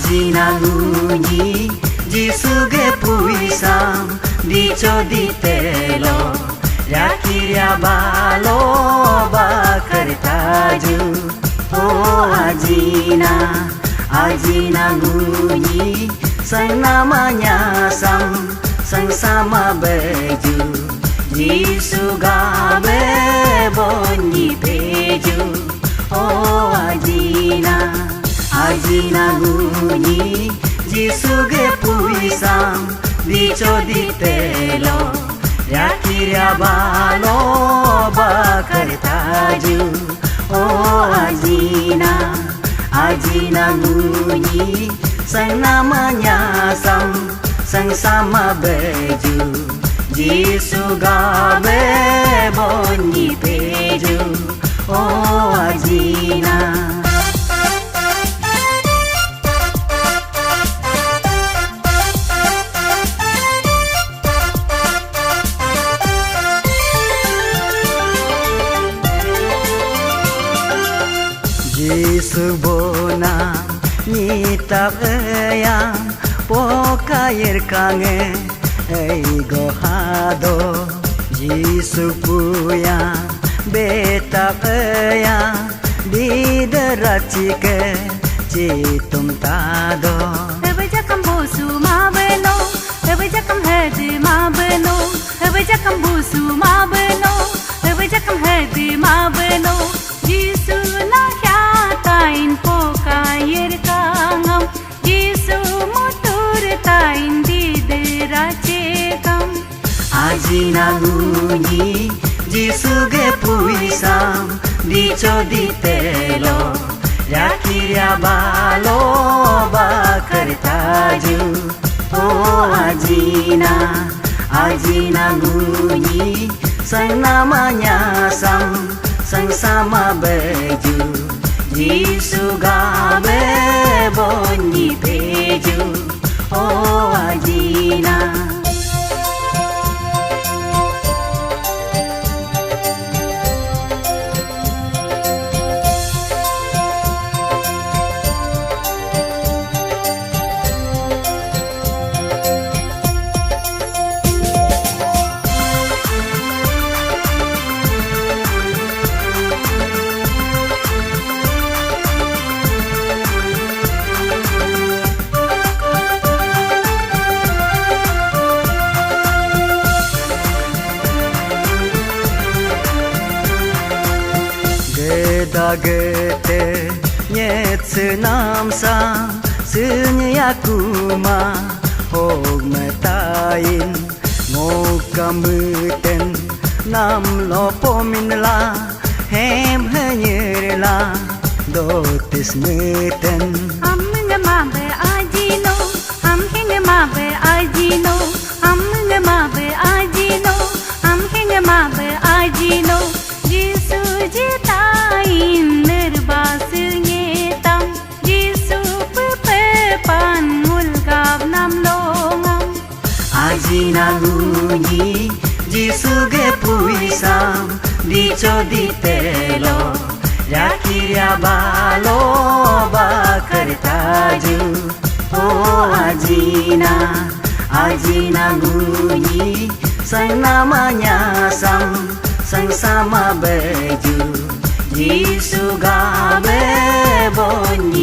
Aji nangunyi Jisuge puisam Dico di telo Yakiria balo bakar taju Oh Aji nangunyi Sang namanya sang sama baju Jisu gabe bonyi peju Oh Aji nangunyi Jisuge puisam Dico di telo Yakiria balo bakar taju Oh Aji nangunyi Sang namanya sang sama baju Jisu gabe bonyi peju Oh Aji Jisu bona Nitap eyang pokair kange eigo hado Jisu puya betap eyang di deracike citum tado Ebejakam bosu ma beno ebejakam hedi ma beno ebejakam bosu ma beno ebejakam hedi ma beno Jisu na kyatain pokair kangam Jisu mutur tain di deracekam Aji nangunyi Jisuge puisam Dico di telo Yakiria balo bakar taju Oh Aji nangunyi Sang namanya sang sama baju Jisu gabe bonyi peju Oh Aji Dagete nyet senam sang Senya kuma hog metain Ngokam beten nam lopo minla Hem henyerla dotis meten Ham ngemabe ajino Ham ngemabe ajino Ham ngemabe ajino Ham ngemabe ajino Jisu jitain nerbas nyetam Jisu pepan mulgab nam longam Aji nangunyi Jisuge puisam Dico di telo Yakiria balo bakar taju Oh Aji nangunyi Sang namanya sang sama baju Jisu gabe bonyi